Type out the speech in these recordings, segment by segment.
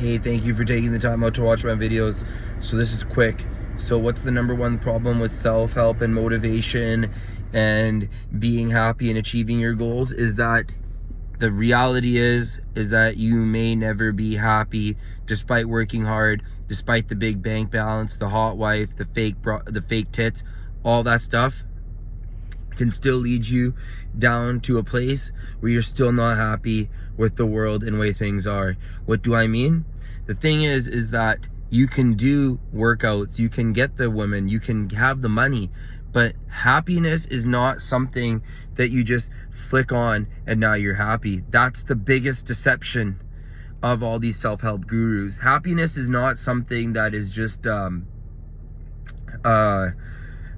Hey, thank you for taking the time out to watch my videos. So this is quick. So what's the number one problem with self-help and motivation and being happy and achieving your goals? Is that the reality is that you may never be happy despite working hard, despite the big bank balance, the hot wife, the fake tits, all that stuff can still lead you down to a place where you're still not happy with the world and the way things are. What do I mean? The thing is that you can do workouts, you can get the women, you can have the money, but happiness is not something that you just flick on and now you're happy. That's the biggest deception of all these self-help gurus. Happiness is not something that is just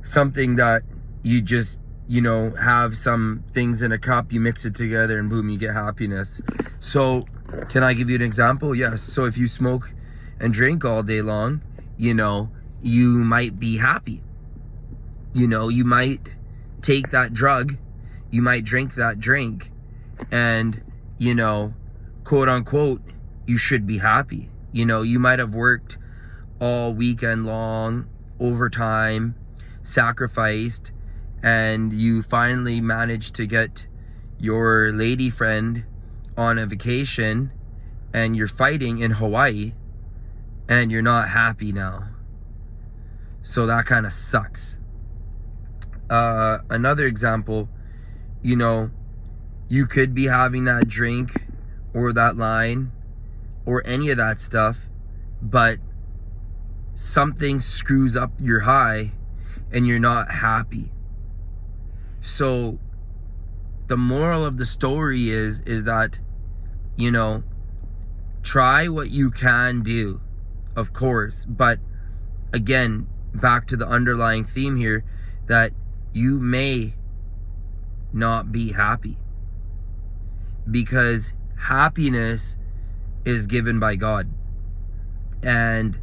something that you just, you know, have some things in a cup, you mix it together and boom, you get happiness. So can I give you an example? Yes. So if you smoke and drink all day long, you know, you might be happy. You know, you might take that drug, you might drink that drink, and, you know, quote unquote, you should be happy. You know, you might have worked all weekend long, overtime, sacrificed, and you finally managed to get your lady friend on a vacation and you're fighting in Hawaii and you're not happy now. So that kind of sucks. Another example, you know, you could be having that drink or that line or any of that stuff, but something screws up your high and you're not happy. So the moral of the story is that, you know, try what you can do, of course, but again, back to the underlying theme here, that you may not be happy, because happiness is given by God, and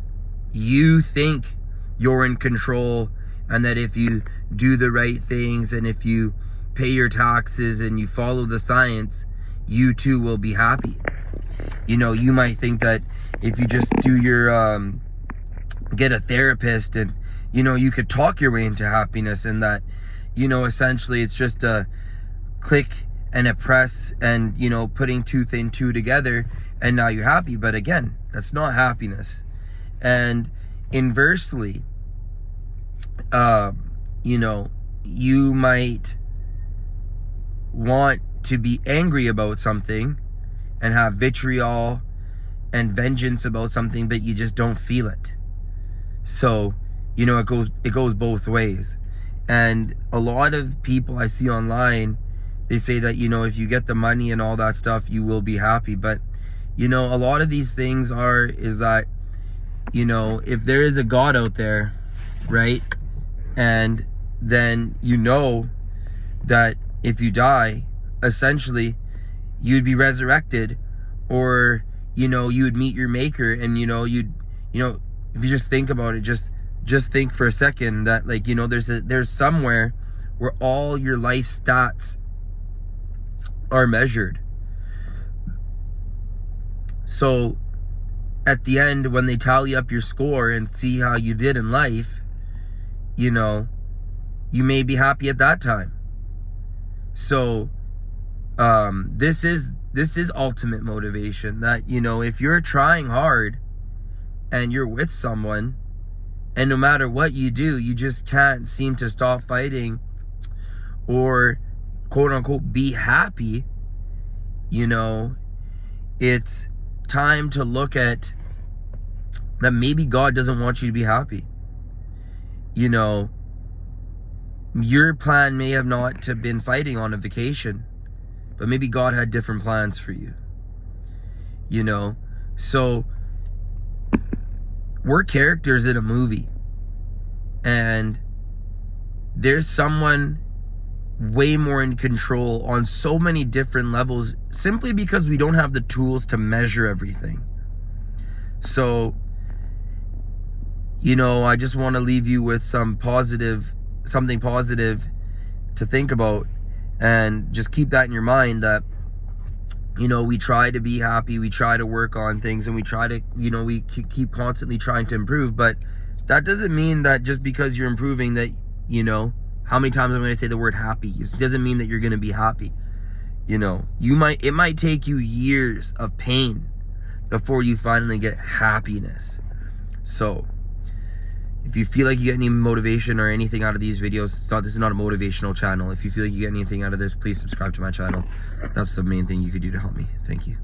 you think you're in control, and that if you do the right things and if you pay your taxes and you follow the science, you too will be happy. You know, you might think that if you just do your get a therapist and, you know, you could talk your way into happiness, and that, you know, essentially it's just a click and a press and, you know, putting two together and now you're happy. But again, that's not happiness. And inversely, you know, you might want to be angry about something and have vitriol and vengeance about something, but you just don't feel it. So, you know, it goes both ways. And a lot of people I see online, they say that, you know, if you get the money and all that stuff, you will be happy. But, you know, a lot of these things is that, you know, if there is a God out there, right, and then you know that if you die, essentially you'd be resurrected, or, you know, you would meet your maker, and, you know, if you just think about it, just think for a second that, like, you know, there's somewhere where all your life stats are measured. So at the end, when they tally up your score and see how you did in life, you know, you may be happy at that time. So this is ultimate motivation, that, you know, if you're trying hard and you're with someone, and no matter what you do, you just can't seem to stop fighting or quote unquote be happy, you know, it's time to look at that maybe God doesn't want you to be happy. You know, your plan may have not to been fighting on a vacation, but maybe God had different plans for you. You know, so we're characters in a movie, and there's someone way more in control on so many different levels, simply because we don't have the tools to measure everything. So, you know, I just want to leave you with something positive to think about, and just keep that in your mind, that, you know, we try to be happy, we try to work on things, and we try to, you know, we keep constantly trying to improve. But that doesn't mean that just because you're improving that, you know, how many times I'm going to say the word happy? It doesn't mean that you're going to be happy. You know, it might take you years of pain before you finally get happiness. So if you feel like you get any motivation or anything out of these videos, this is not a motivational channel. If you feel like you get anything out of this, please subscribe to my channel. That's the main thing you could do to help me. Thank you.